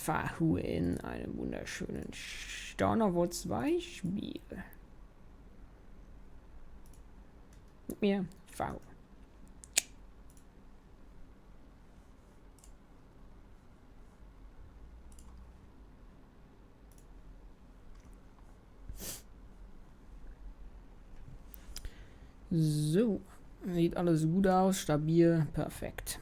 FaHu in einem wunderschönen Staunerwort 2 Spiel. Mit mir, FaHu. So, sieht alles gut aus, stabil, perfekt.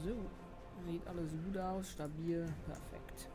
So, sieht alles gut aus, stabil, perfekt.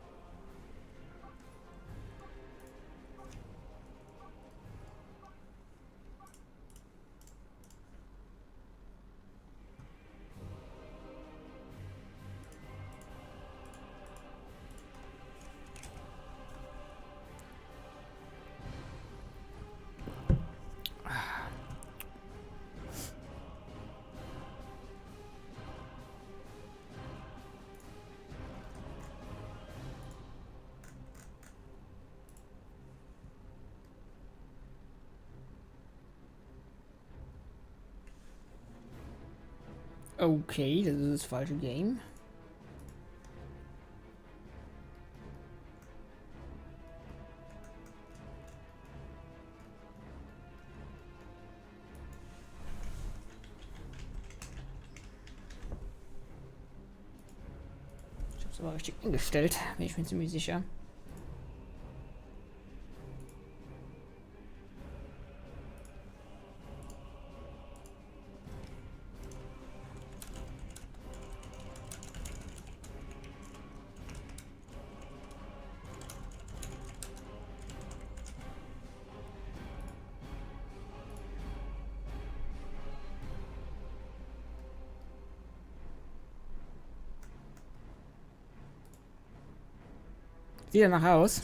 Okay, das ist das falsche Game. Ich hab's aber richtig eingestellt, bin ich mir ziemlich sicher. Sieht danach aus.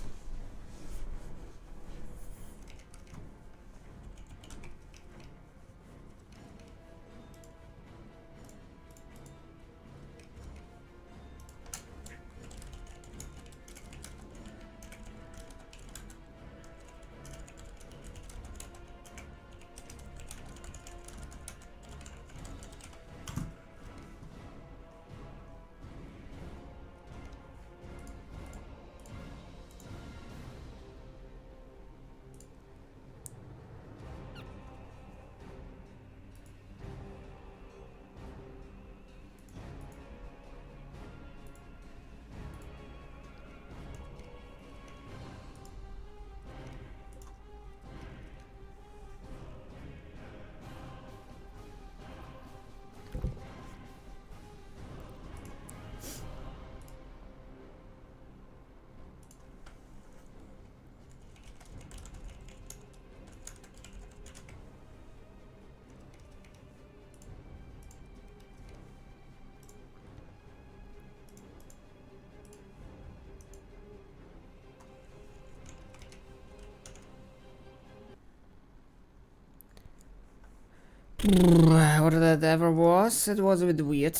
What that ever was, it was a bit weird.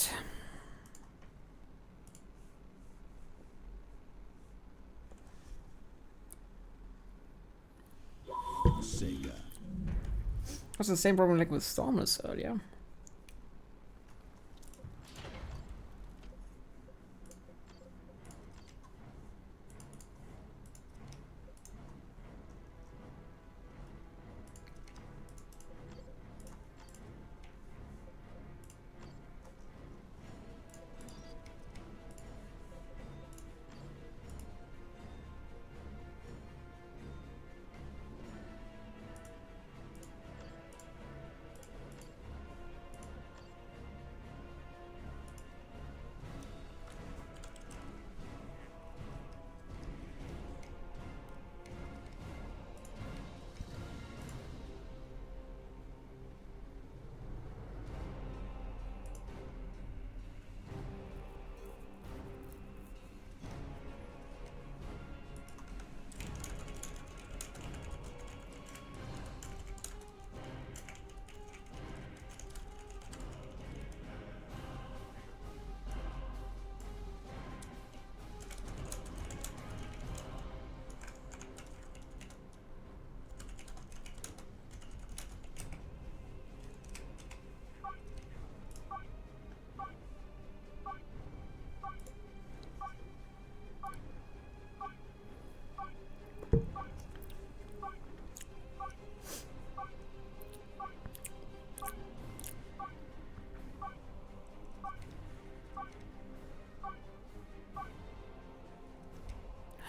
That's the same problem like with Stormless earlier.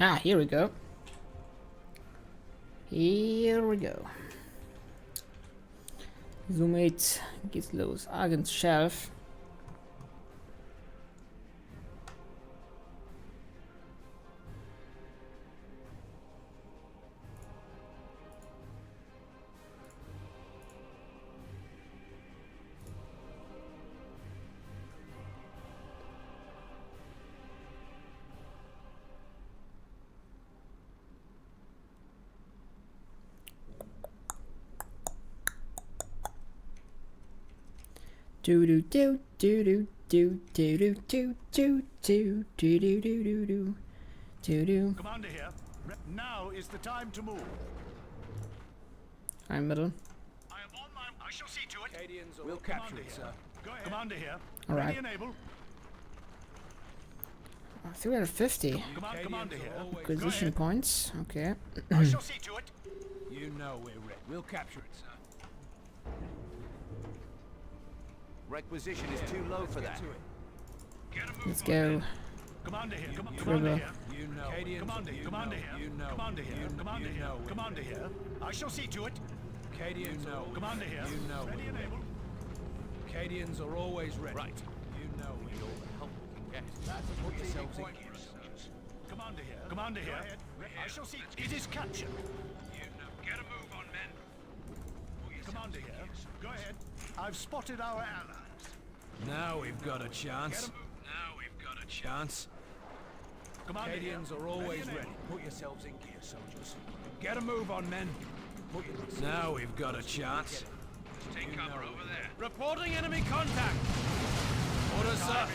Ah, here we go. Here we go. Somit geht's los. Agents Shelf. Do do do do do do do do do do do do do do do do do. Commander here. Now is the time to move. I'm middle. I am on my. I shall see to it. Acadians will capture it, sir. Go ahead. Commander here. All right. Ready and able. 350 Commander here. acquisition points. Okay. I shall see to it. You know we're ready. We'll capture it, sir. Requisition is too low for that. Get a move Let's on, go. men. Commander here. Commander Trigger. here. You know. Commander here. Commander here. Commander here. Commander here. Commander here. I shall see to it. Acadians know. Commander here. You know. Ready and able. Acadians are always ready. Right. You know we all the help we can get. Put yourselves in gear, soldiers. Commander here. Commander here. I shall see. It is captured. You know. Get a move on, men. Commander here. Go ahead. I've spotted our allies. Now we've got a chance. Now we've got a chance. Commander here. Acadians are always ready. Put yourselves in gear, soldiers. Get a move on, men. Now we've got a chance. Take cover over there. Reporting enemy contact. Orders, sir.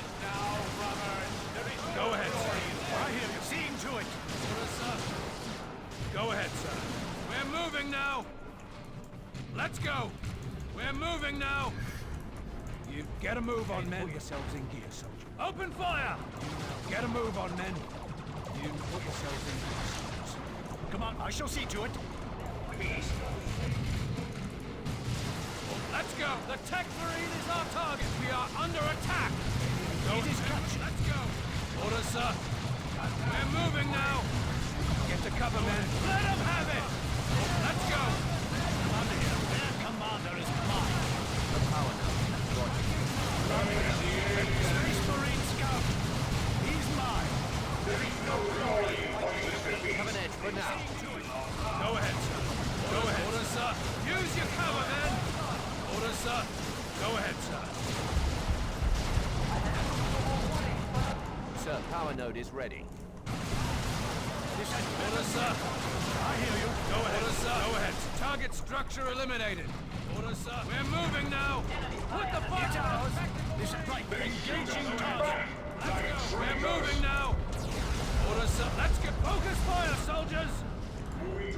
Go ahead, sir. I hear you. Seeing to it. Orders, sir. Go ahead, sir. We're moving now. Let's go. We're moving now. You get a move on, men. Put yourselves in gear, soldier. Open fire. Get a move on, men. You put yourselves in gear, soldiers. Come on. I shall see to it. Let's go. The tech marine is our target. We are under attack. It is captured. Let's go. Orders, sir. We're moving now. Get to cover, men. Let them have it. Let's go. Commander here. Their commander is mine. The power Space Marine Scout. He's mine. have an edge for now. Go ahead, sir. Go ahead. Orders, sir. Use your cover, men. Orders, sir. Go ahead, sir. Sir, power node is ready. Orders, sir. I hear you. Go ahead. Orders, sir. Go ahead. Target structure eliminated. Orders, sir. We're moving now. Put the fire out. This is right. Engaging target. Let's go. We're moving now. Orders, sir. Let's get focus fire, soldiers.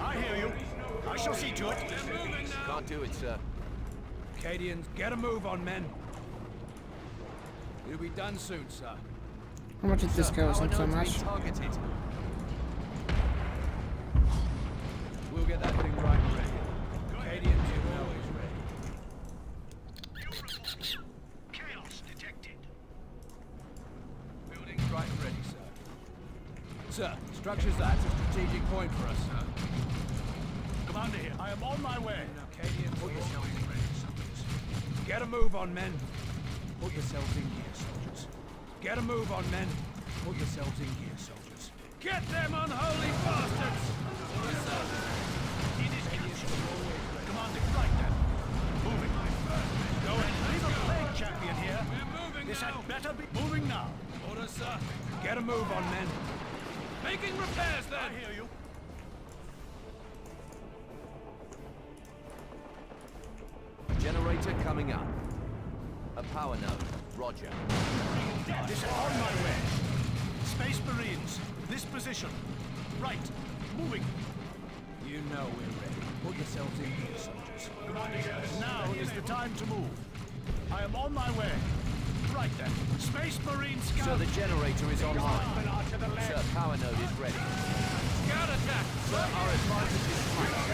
I hear you. I shall see to it. We're moving now. Can't do it, sir. Acadians, get a move on, men. We'll be done soon, sir. How much did this Sir, cost? power Not so node's much. been targeted. We'll get that thing right and ready. Acadians, you know he's ready. Chaos detected. Building's right and ready, sir. Sir, structure's that's a strategic point for us, sir. Commander here. I am on my way. Acadians, put yourselves in ready, soldiers. Get a move on, men. Put yourselves in gear, soldiers. Get a move on, men. Put yourselves in gear, soldiers. Get them unholy bastards! Orders, sir. It is captured. Commander, right then. Moving. Go ahead. Leave a plague champion here. We're moving This now. had better be moving now. Orders, sir. Get a move on, men. Making repairs, I then. hear you. Generator coming up. A power node. Roger. This is on my way. Space Marines, this position. Right. Moving. You know we're ready. Put yourselves in gear, soldiers. Commander, now is the time to move. I am on my way. Right then. Space Marine Sir, Scout. the generator is online. Sir, power node is ready. Scout attack! Sir, our advantage is high.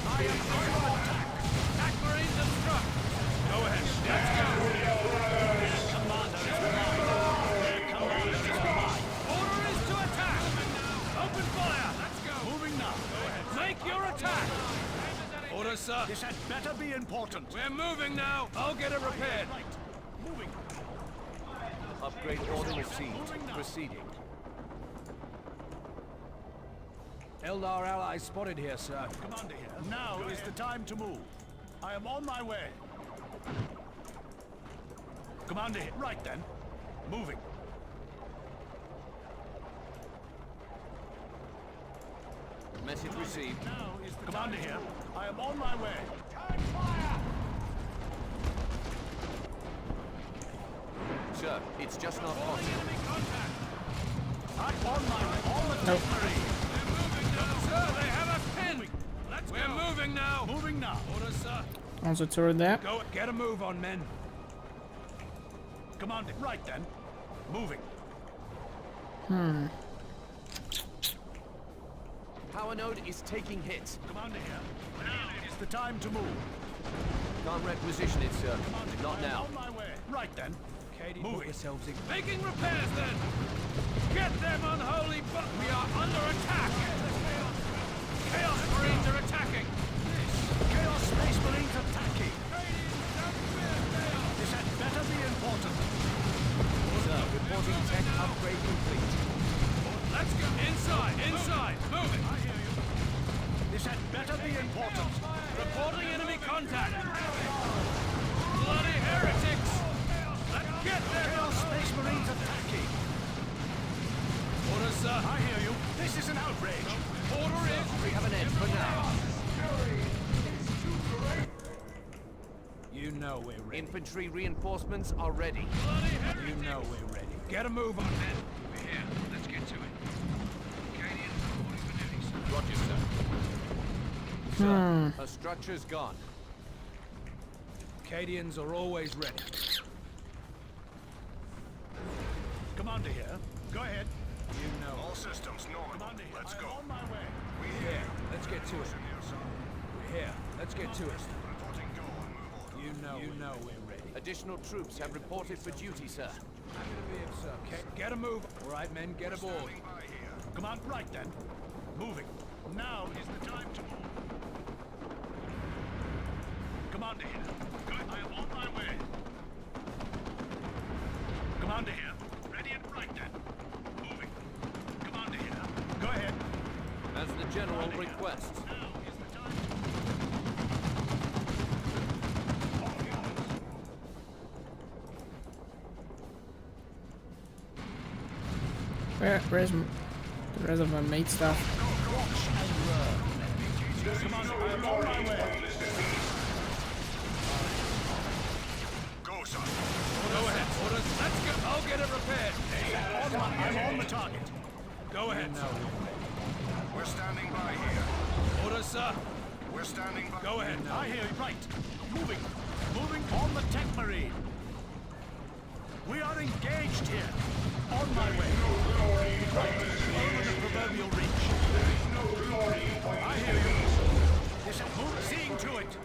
I am under attack. Attack Marines obstruct! Go ahead. Let's go! Commander is mine. Their commander is mine. Order is to attack! Orders, sir. This had better be important. We're moving now. I'll get it repaired. Right. Moving. Upgrade order received. Proceeding. Eldar allies spotted here, sir. Commander here. Now is the time to move. I am on my way. Commander here. Right then. Moving. Message received. Now is the Commander here. I am on my way. Sir, it's just not possible. I'm on my way. On the Nope. We're moving now, sir. They have us pinned. We're moving now. Moving now. Orders, sir. Also turret there. Go. Get a move on, men. Commander. Right then. Moving. Power node is taking hits. Commander here. Now is the time to move. Can't requisition it, sir. Not I am now. on my way. Right then. Katie, Moving. put yourselves in. Making repairs, then. Get them unholy, but we are under attack. Chaos Marines are attacking. Chaos Space Marines attacking. This had better be important. Sir, reporting tech upgrade complete. Let's go inside. Inside. Moving. I hear you. This had better be important. Reporting enemy contact. Bloody heretics. Let's get them. Chaos Space Marines attacking. Orders, sir. I hear you. This is an outrage. Order is. We have an edge for now. You know we're ready. Infantry reinforcements are ready. Bloody heretics. You know we're ready. Get a move on, men. We're here. Let's get to it. Canadians reporting for duty, sir. Roger, sir. Sir, her structure's gone. Acadians are always ready. Commander here. Go ahead. You know. All systems normal. Commander here. Let's go. On my way. We're here. Let's get to it. We're here. Let's get to it. You know we're ready. Additional troops have reported for duty, sir. Get a move. All right, men, get aboard. Command right then. Moving. Now is the time to move. Commander here. Good. I am on my way. Commander here. Ready and right then. Moving. Commander here. Go ahead. As the general requests. Now is the time Where's the rest of my mate stuff? Commander, I am on my way. Go, son. Go ahead. Orders. Let's go. I'll get it repaired. I'm on the target. Go ahead. We're standing by here. Orders, sir. We're standing by. Go ahead. I hear you. Right. Moving. Moving on the tech marine. We are engaged here. On my way. Right. Over the proverbial reach. I hear you. This is move. Seeing to it.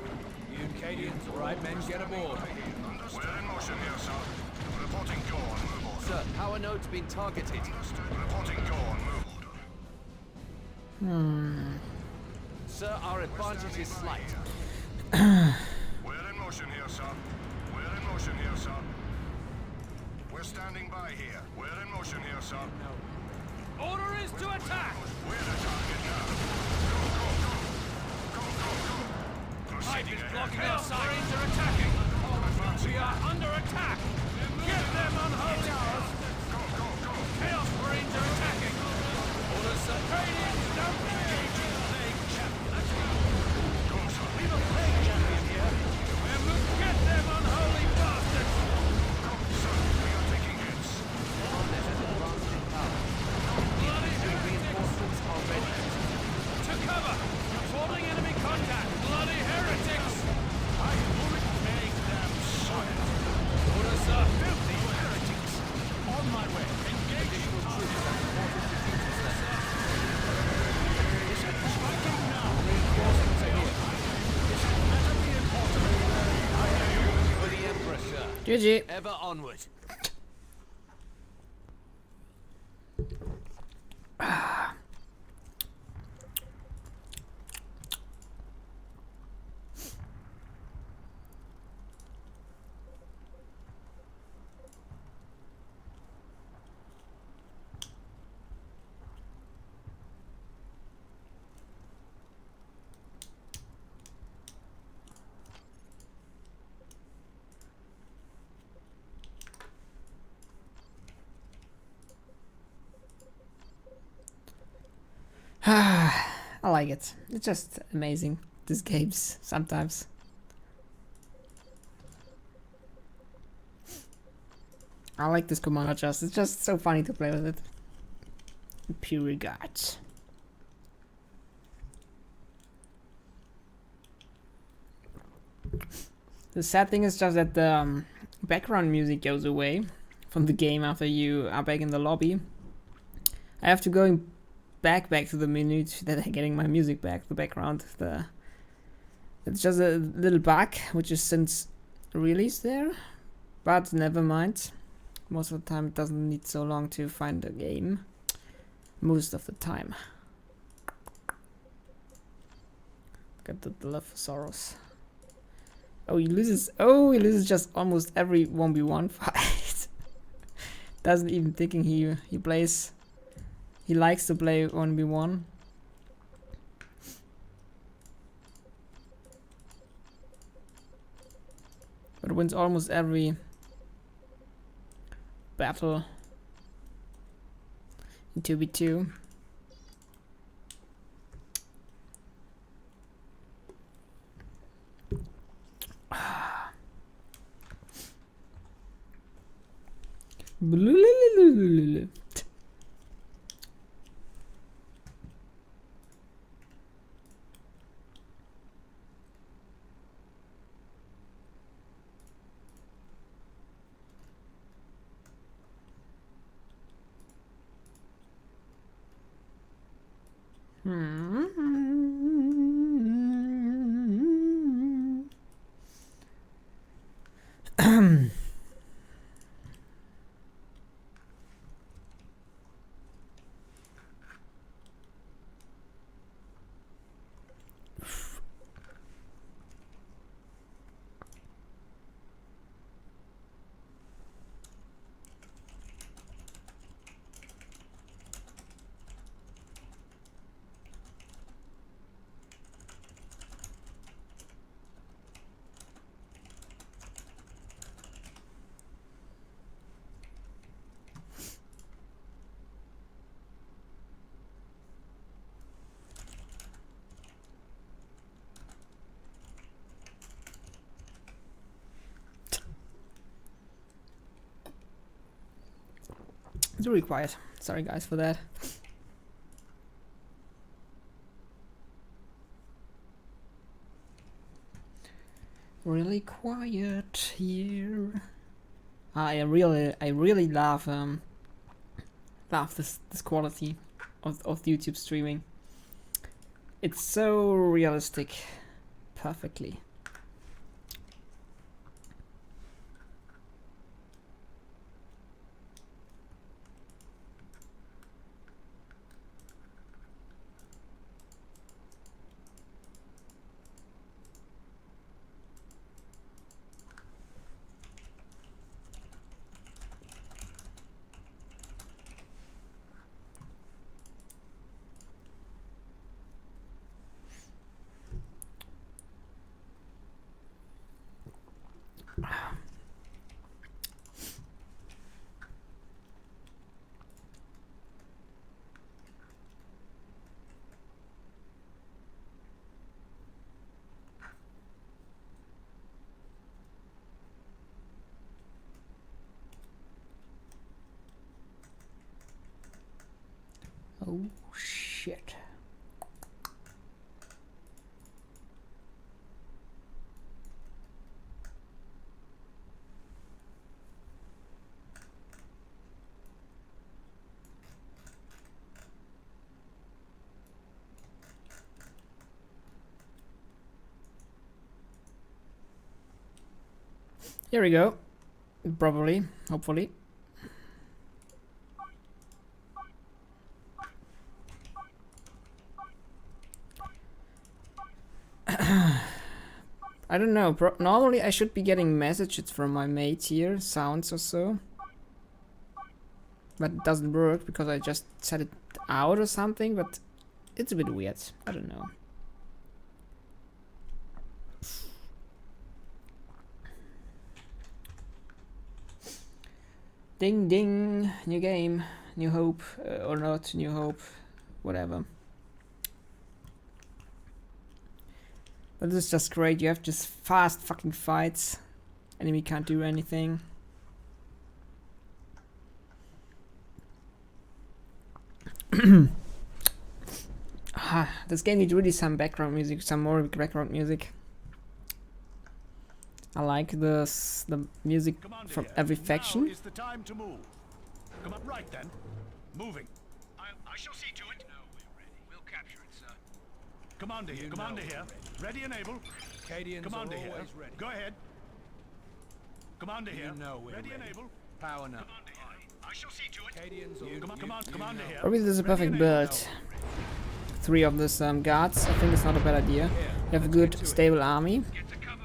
You Acadians, all right, men, get aboard. We're in motion here, sir. Reporting go on move. Sir, power node's been targeted. Reporting go on move. Sir, our advantage is slight. We're in motion here, sir. We're in motion here, sir. We're standing by here. We're in motion here, sir. Order is to attack. We're the target now. Go. Hype Proceeding is ahead. blocking our Marines are attacking. We are under attack. Get them unholy. Go. Chaos Marines are attacking. Orders, sir. Acadians, don't engage. Let's go. Go, sir. We've a plague champion here. We're moving. Get them unholy bastards. Go, sir. We are taking hits. Bloody heretics. Reinforcements are ready. To cover. Reporting enemy contact. Bloody heretics. I will make them solid. Orders, sir. Filthy heretics. On my way. Engage. This is striking now. Reinforcements are here. This had better be important. I hear you. For the Emperor, sir. GG. Ever onward. like it. It's just amazing, these games, sometimes. I like this command adjust. It's just so funny to play with it. Pure regards. The sad thing is just that the background music goes away from the game after you are back in the lobby. I have to go back to the menu that I'm getting my music back, the background. It's just a little bug, which is since released there, but never mind. Most of the time it doesn't need so long to find the game. Most of the time. Got the love for Soros. Oh, he loses just almost every 1v1 fight. Doesn't even thinking he plays. He likes to play 1v1. But wins almost every battle in 2v2. It's really quiet. Sorry guys for that. Really quiet here. I really love this quality of YouTube streaming. It's so realistic, perfectly. Oh shit. Here we go. Probably, hopefully. I don't know, normally I should be getting messages from my mates here, sounds or so. But it doesn't work because I just set it out or something, but it's a bit weird, I don't know. Ding ding, new game, new hope, or not new hope, whatever. But this is just great. You have just fast fucking fights. Enemy can't do anything. This game needs really some background music, some more background music. I like the music Commander from here. every Now faction. is the time to move. Come on, right then. Moving. I shall see to it. No, we're ready. We'll capture it, sir. Commander here. You Commander know here. we're Ready and able. Cadians Commander are here. always ready. Go ahead. Commander here. You know we're ready and ready. able. Power now. Commander here. I shall see to it. Cadians are Commander here. Probably this is a Ready perfect and build. 3 of these guards. I think it's not a bad idea. You have a good stable army. Get to cover.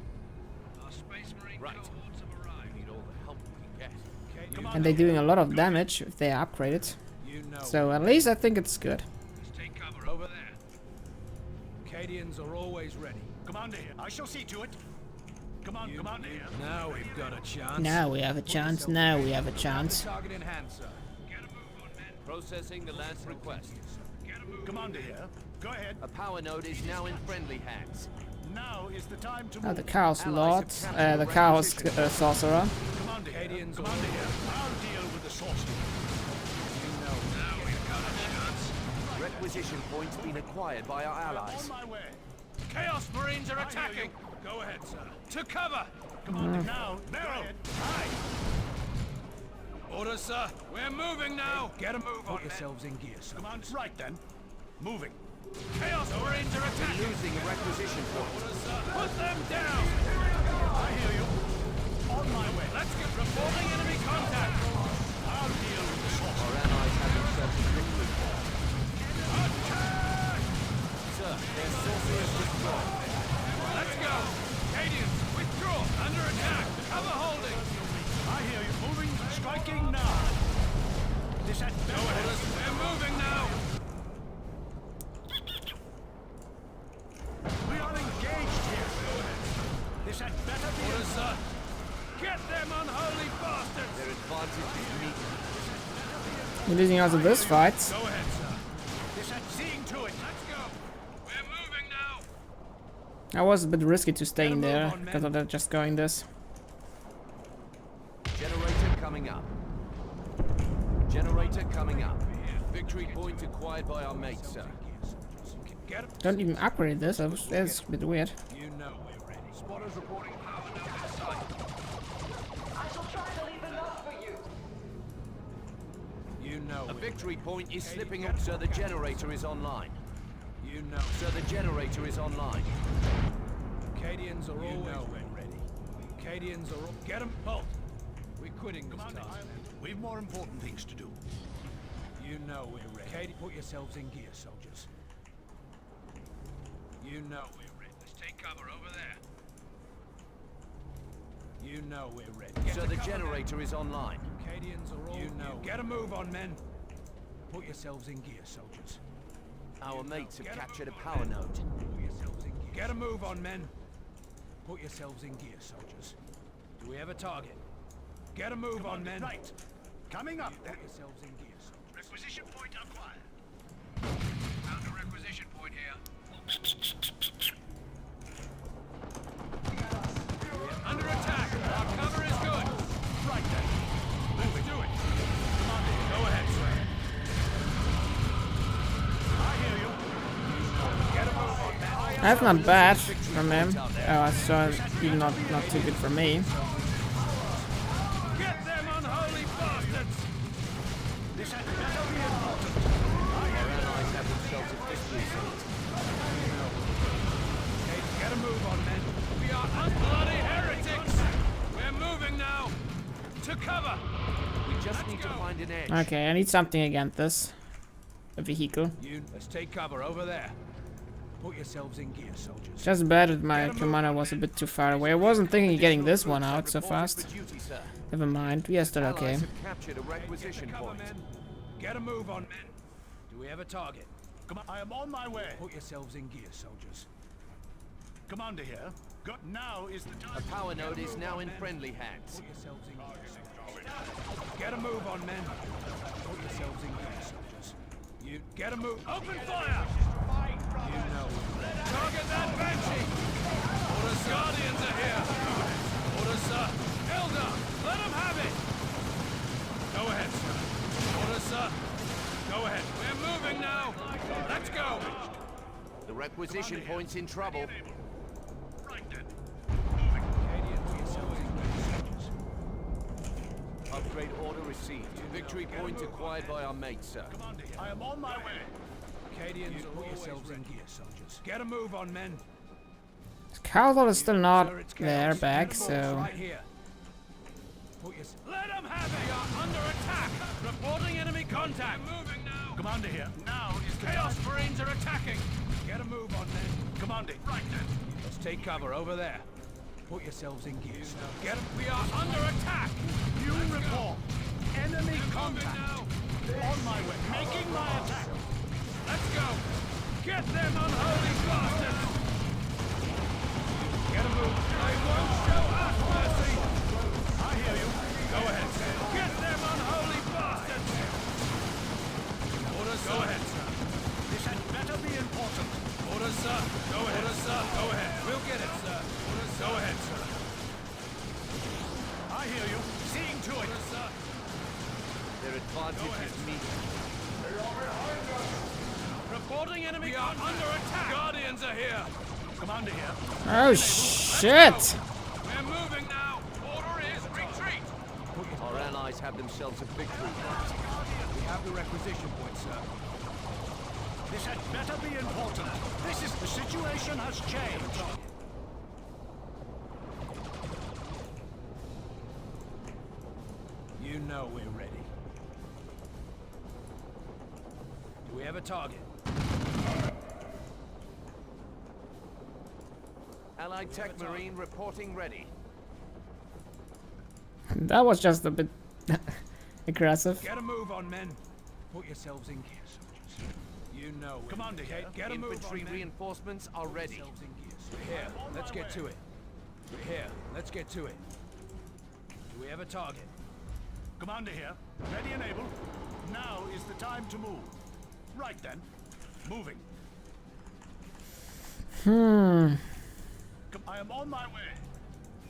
Our space marine cohorts have arrived. Need all the help we can get. Commander And they're doing a here. lot of damage if they are upgraded. You know. So at least I think it's good. Let's take cover over there. Cadians are always ready. Commander here. I shall see to it. Commander here. Now we've got a chance. Now we have a chance. Now we have a chance. Target in hand, sir. Get a move on, men. Processing the last request. Get a move. Commander here. Go ahead. A power node is now in friendly hands. Now is the time to Oh, move. the Chaos Lord, the Chaos Sorcerer. Commander here. Cadians are Commander here. I'll deal with the sorcerer. You know. Now we've got a chance. Requisition points been acquired by our allies. On my way. Chaos Marines are attacking. Go ahead, sir. To cover. Commander, now. Go Narrow. ahead. Aye. Orders, sir. We're moving now. Get a move on yourselves in gear, sir. Commander, right then. Moving. Chaos Marines are attacking. Losing requisition points. Orders, sir. Put them down. I hear you. On my way. Let's get reporting enemy contact. I'll deal with the sorcerer. Our allies have themselves a victory. Sir, their sorcerer is destroyed. Let's go. Cadians, withdraw. Under attack. Cover holding. I hear you. Moving. Striking now. This had Go ahead. We're moving now. We are engaged here. This had better be. Orders, sir. Get them unholy bastards. Their advantage is meager. We're losing also this fight. Go ahead, sir. This had seeing to it. Let's go. We're moving now. I was a bit risky to staying there because of that just going this. Generator coming up. Generator coming up. Victory point acquired by our mates, sir. Get 'em. Don't even upgrade this. That's a bit weird. You know we're ready. Spotters reporting power node in sight. You know A we're victory point is slipping up, sir. The generator is online. You know. Sir, the generator is online. Cadians are always ready. Cadians are all... Get 'em. Halt. We're quitting this Commander, task. we've more important things to do. You know we're ready. Cadian, put yourselves in gear, soldiers. You know we're ready. Let's take cover over there. You know we're ready. Get Sir, to the cover now. generator is online. Cadians are all... You know. Get a move on, men. Put yourselves in gear, soldiers. Our mates have Get a captured a move on, power men. node. Put yourselves in gear. Get a move on, men. Put yourselves in gear, soldiers. Do we have a target? Get a move on, men. Right. Coming up. Put yourselves in gear, soldiers. Requisition point acquired. Found a requisition point here. Under attack. Our cover is good. Right then. Let's do it. Commander, go ahead, sir. I hear you. Get a move on, men. That's not bad from him. Oh, so even not too good for me. Get them unholy bastards. This had better be important. Our allies have themselves a victory. Okay, get a move on, men. We are unbloody heretics. We're moving now. To cover. We just need to find an edge. Okay, I need something against this. A vehicle. Let's take cover over there. Put yourselves in gear, soldiers. Just bad that my commander was a bit too far away. I wasn't thinking of getting this one out so fast. For duty, sir. Never mind, we are still okay. Allies have captured a requisition Cover, point. men. Get a move on, men. Do we have a target? I am on my way. Put yourselves in gear, soldiers. Commander here. Go. Now is the time. A power node is now in friendly hands. Put yourselves in gear, soldiers. Get a move on, men. Put yourselves in gear, soldiers. You get a move. Open fire! Target that Banshee! Orders, Guardians are here! Orders, sir! Elder! Let them have it! Go ahead, sir. Orders, sir! Go ahead. We're moving now! Let's go! The requisition point's in trouble. Right then. Upgrade order received. Victory point acquired by our mates, sir. Commander here. I am on my way. Acadians, put yourselves in gear, soldiers. Get a move on, men. Caudal is still not Sir, it's there chaos. back, Get 'em all so right here. Let them have it! We are under attack! Reporting enemy contact! Moving now! Commander here. Now is the Chaos time. Marines are attacking! Get a move on, men. Commander. Right then. Let's take cover over there. Put yourselves in gear. Get 'em. We are under attack! You report. Enemy Moving contact. now! On my way. Making my attack. Let's go! Get them unholy bastards! Get a move! They won't show us mercy! I hear you. Go ahead, sir. Get them unholy bastards! Orders, go ahead, sir. This had better be important. Orders, sir. Go ahead. Orders, sir. Go ahead. We'll get it, sir. Orders, go ahead, sir. I hear you. Seeing to it. Orders, sir. Their advantage is medium. Reporting enemy. We are under attack. Guardians are here. Commander here. oh shit! We're moving now. Order is retreat. Our allies have themselves a victory. We have the requisition point, sir. This had better be important. This is the situation has changed. You know we're ready. Do we have a target? Allied Tech Marine reporting ready. That was just a bit aggressive. Get a move on, men. Put yourselves in gear, soldiers. You know we're Commander here. Get a move on, Infantry men. reinforcements are ready. Yourselves in gear. We're here. Let's get to it. We're here. Let's get to it. Do we have a target? Commander here. Ready and able. Now is the time to move. Right then. Moving. I am on my way.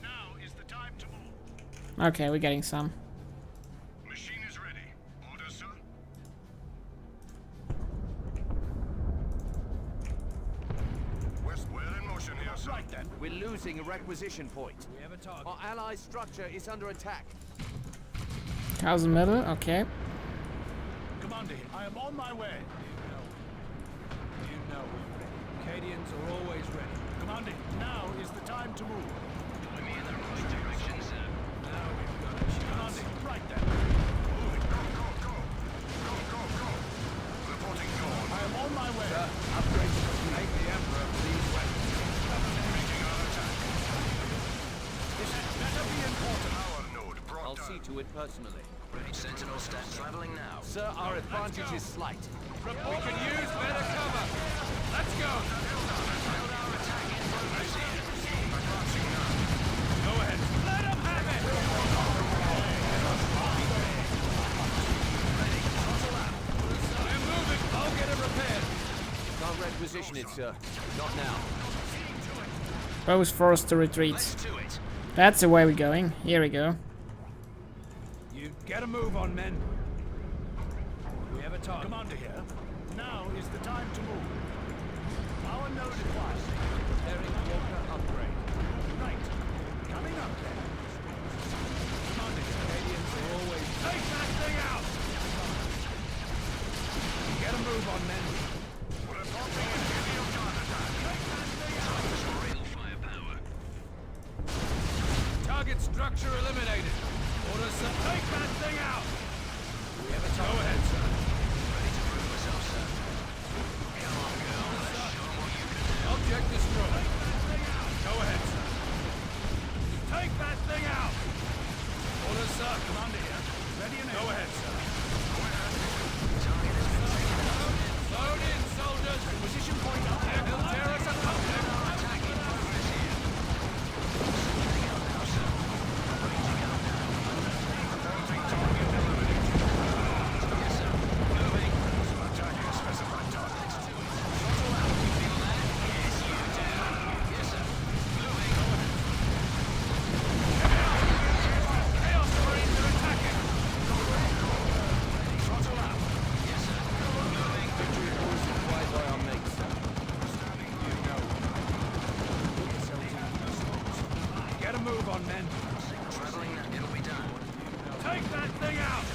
Now is the time to move. Okay, we're getting some. Machine is ready. Orders, sir. We're in motion here, sir. Right then. We're losing a requisition point. Do we have a target? Our allies' structure is under attack. How's the middle? Okay. Commander here. I am on my way. You know we're ready. Acadians are always ready. Commander, now is the time to move. I'm in the right direction, sir. Now we've got a chance. Commander, right then. Moving. Go. Reporting go. I am on my way. Sir, upgrades to make the Emperor please weapons. Making our attack. This had better be important. Power node brought I'll see to it personally. Sentinel stat traveling now. Sir, our advantage is slight. We can use better cover. Let's go. Go ahead. Let them have it. We're moving. I'll get it repaired. Can't requisition it, sir. Not now. I was forced to retreat. Let's do it. That's the way we're going. Here we go. You get a move on, men. We have a target. Commander here. Now is the time to move. Power node acquired. Preparing Walker upgrade. Right. Coming up then. Commander here. Canadians are always take that thing out. Get a move on, men. Real firepower. Target structure eliminated. Orders, sir. Take that thing out. We have a target. Go ahead, sir. Ready to prove myself, sir. Come on, girl. Let's show 'em what you can do. Object destroyed. Go ahead, sir. Take that thing out. Orders, sir. Commander here. Ready and Go able. ahead, sir. Target has been taken. Load in, soldiers. Position point up. They'll tear us apart. Attacking progress here. Sending out now, sir. Ranging out now. Yes, sir. Moving. Attacking a specified target. Let's do it. on, men. Traveling, it'll be done. Take that thing out!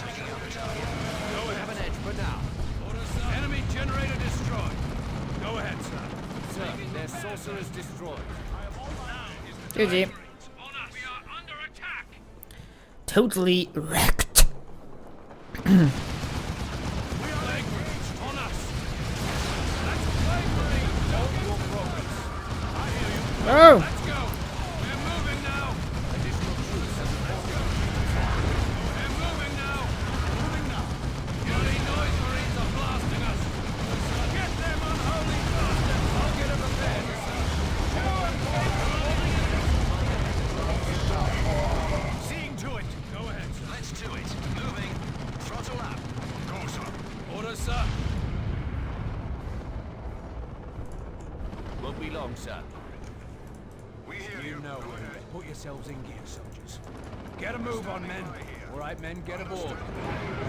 Taking out the target. Go We ahead. have an edge for now. Orders, sir. Enemy generator destroyed. Go ahead, sir. Sir, their saucer is destroyed. GG. On us. We are under attack. Totally wrecked. We are laborers. On us. That's slavery. Don't walk progress. I hear you. Oh! Let's go. We're moving now. Additional troops have been We're moving now. Moving now. Bloody noise marines are blasting us. Get them unholy bastards. I'll get them repaired. Seeing to it. Go ahead, sir. Let's do it. Moving. Throttle up. Go, sir. Orders, sir. Won't be long, sir. We hear You know we're ready. Put yourselves in gear, soldiers. Get a move on, men. All right, men, get aboard.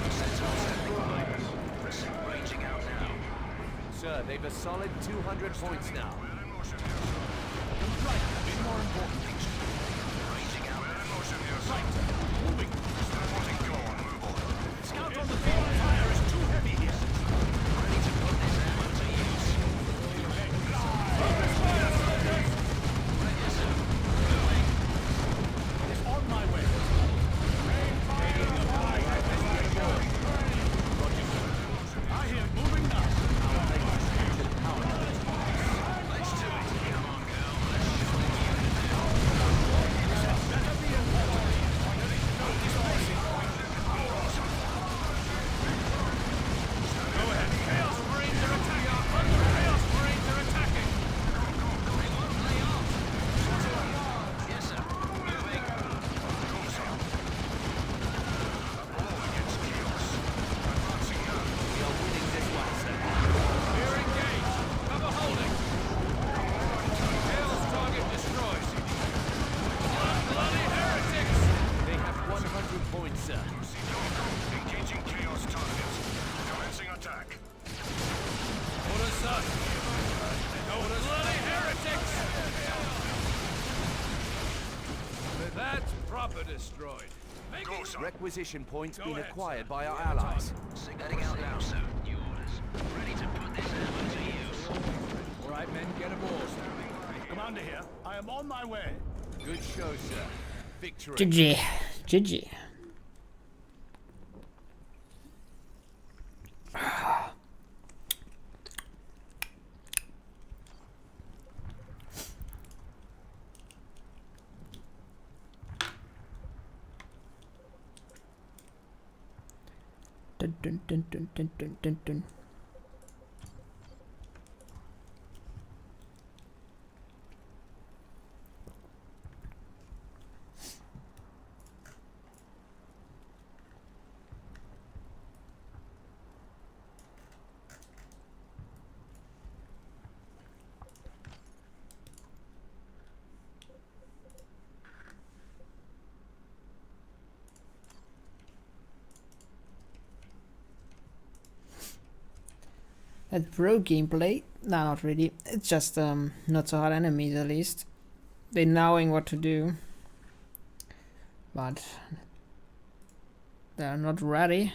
Sentinel standing by. Ranging out now. Sir, they've a solid 200 points now. Right, be more important. Ranging out now. Right, moving. Reporting go on move order. Scout on the field. Fire is too heavy here. Ready to put this ammo to use. It's on my way. I hear moving now. Let's do it. Come on, girl. Let's Go ahead. Chaos Marines are attacking. Chaos Marines are attacking. Yes, sir. Moving. We are winning this one, sir. We're engaged. Cover holding. Chaos target destroyed. Bloody heretics! They have 100 points, sir. Engaging chaos targets. Commencing attack. Orders, sir. Orders, bloody heretics! That's proper destroyed. Go, sir. Requisition points Go been ahead, acquired sir. by our allies. Heading out now, sir. New orders. Ready to put this ammo to use. All right, men, get aboard. Commander here. I am on my way. Good show, sir. Victory. GG. GG. Dun, dun, dun, dun, dun, dun, dun, dun. That pro gameplay? No, not really. It's just not so hard enemies at least. They knowing what to do. But they're not ready.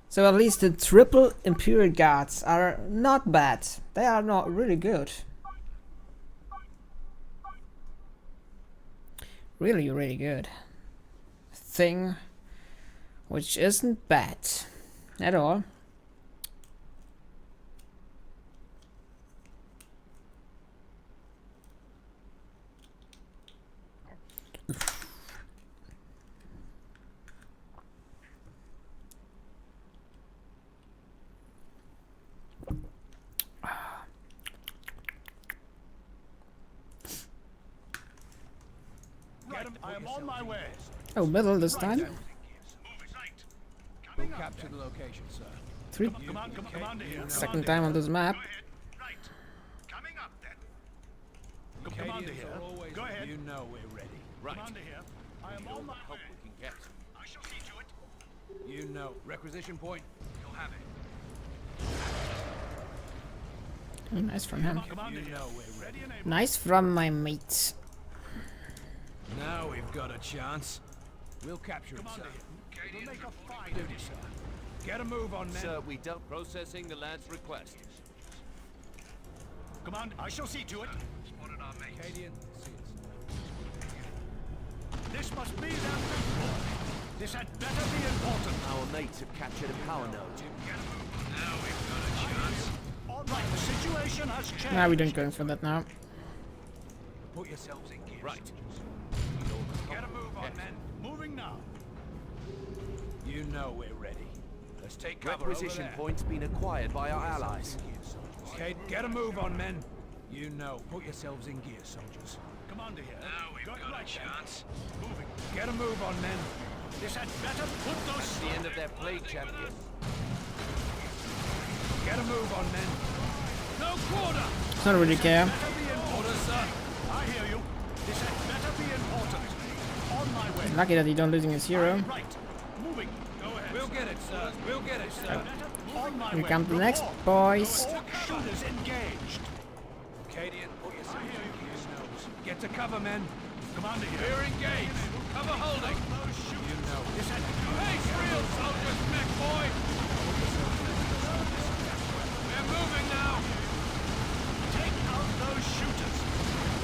So at least the triple Imperial Guards are not bad. They are not really good. Really, really good. Thing which isn't bad at all. I am on my way. Oh, middle this time. We'll capture the location, sir. Three. Commander here. Second time on this map. Right. Coming up then. Commander here. Go ahead. You know we're ready. Right. Commander here. I am Need all on the my help way. we can get. I shall see to it. You know. Requisition point. You'll have it. Oh, nice from him. Commander You here. know we're ready. Ready and able. Nice from my mate. Now we've got a chance. We'll capture it, sir. We'll make a fine Duty, sir. Get a move on, men. Sir, we don't processing the lad's request. Command, I shall see to it. Spotted our mates. Acadian, see us. This must be their Motherboard. This had better be important. Our mates have captured a power node. Now we've got a chance. All right, the situation has changed. Nah, we don't going for that now. Put yourselves in gear. Right. Get a move on, men. Moving now. You know we're ready. Let's take cover over Requisition there. point's been acquired by our allies. Okay, get a move on, men. You know, put yourselves in gear, soldiers. Commander here. Now we've got a right then. chance. Moving. Get a move on, men. This had better put those. The end of their plague, champion. Get a move on, men. No quarter! I don't really care. Better be in order, sir. I hear you. This had better be important. On my way. Lucky that he don't losing his hero. Right. Moving. Go ahead. We'll get it, sir. We'll get it, sir. On my Here way. come the next Report. boys. All shooters engaged. Acadian, put yourselves in gear. Get to cover, men. Commander here. We're engaged. Cover holding. Those shooters. You know. This had Hey, real soldiers, mech boy. We're moving now. take out those shooters.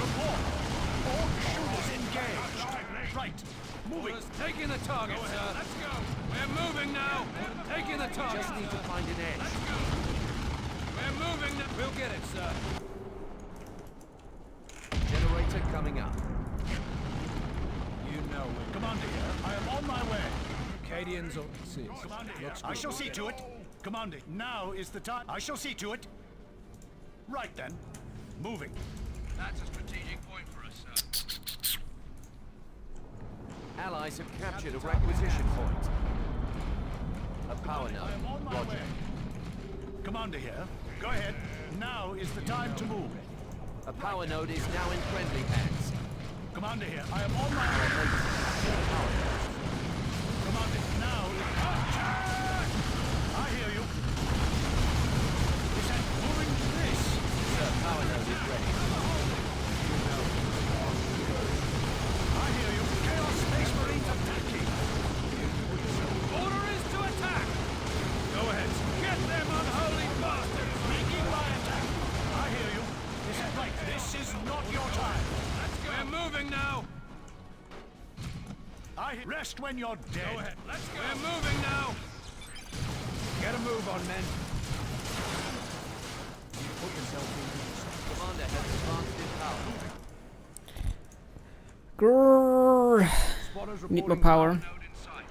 Report. All shooters engaged. Right. Moving. Orders taking the target, sir. Let's go. We're moving now. Taking the target. Just need to find an edge. We're moving now. We'll get it, sir. Generator coming up. You know we're Commander here. I am on my way. Acadians or see us. Commander here. Looks I good. shall see to it. Commander, now is the time. I shall see to it. Right then. Moving. That's a strategic point for us, sir. Allies have captured a requisition point. A power I am node. on my Roger. way. Commander here. Go ahead. Now is the time to move. A power node is now in friendly hands. Commander here. I am on my way. Commander, now is... I hear you. Is that moving this? Sir, power node is ready. I hear you. Chaos Space Marines attacking. Order is to attack. Go ahead. Get them unholy bastards. Making my attack. I hear you. Is that right? This is not your time. We're moving now. Rest when you're dead. Go ahead. Let's go. We're moving now. Get a move on, men. Put yourself in. Commander has advanced in power. Grrr. Spotters Need more reporting power. Node in sight.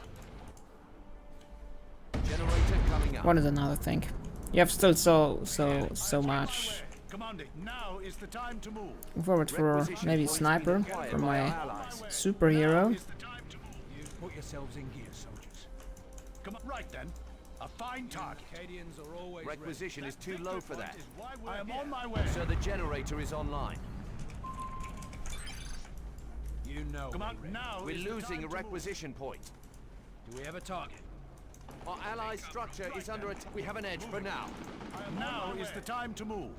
Generator coming up. What is another thing? You have still so much. Commander, now is the time to move. Looking forward for maybe sniper for my superhero. Is the time to move. You put yourselves in gear, soldiers. Come on. Right then. A fine target. Acadians are always Requisition is too low for that. I am on my way. So the generator is online. ready. You know. Come on, now We're is the losing time a to requisition point. Do we have a target? Our allies' structure is under attack. We have an edge for now. move. Now is the time to move.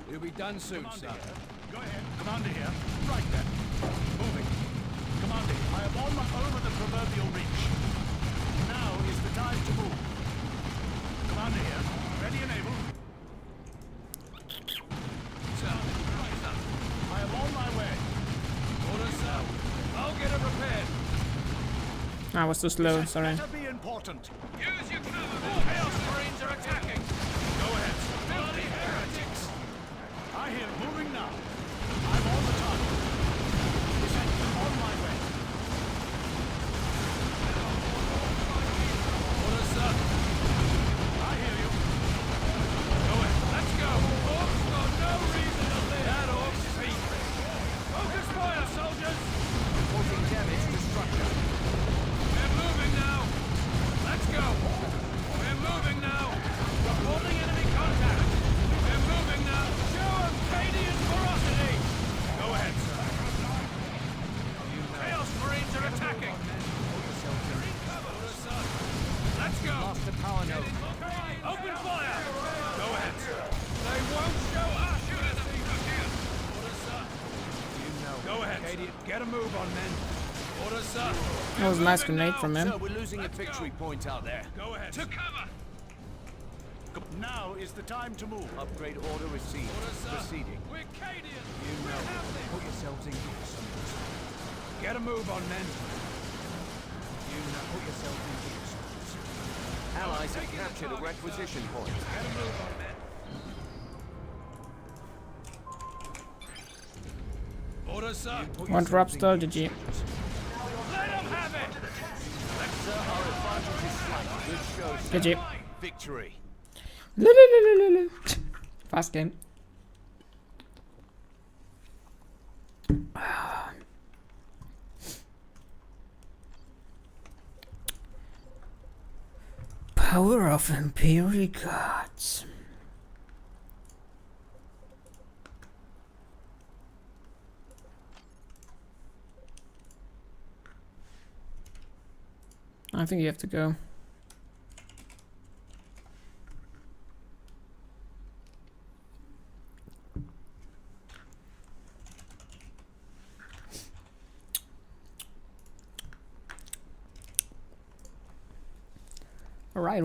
It'll be done soon, Commander sir. here. Go ahead. Commander here. Right then. Moving. Commander, I am on my over the proverbial reach. Now is the time to move. Commander here. Ready and able. Sir, I am on my way. order, sir. I'll get it repaired. I was too slow, sorry. Better be important. Use your cover. Chaos Marines are attacking. Go ahead. Bloody heretics. I hear moving now. I'm on the target. Is that on my way? Order, sir. I hear you. Go ahead. Let's go. Orcs got no reason to live. That orc's secret. Focus fire, soldiers. Reporting damage to structure. We're moving now. Let's go. ahead. Idiot, get a move on, men. Order, sir. That was a nice grenade from him. Sir, we're losing a victory point out there. Go ahead. To cover. Now is the time to move. Upgrade order received. Order, sir. Proceeding. We're Cadian. You We know it. have this. Put yourselves in gear, soldiers. Get a move on, men. You know. Put yourselves in gear, soldiers. Allies have captured a requisition point. Get a move on, men. Order, sir. One drop strategy. Let them have it. Sir, our advantage is slight. Good show, sir. GG. Victory. Fast game. Power of Imperial Gods. I think you have to go. Alright,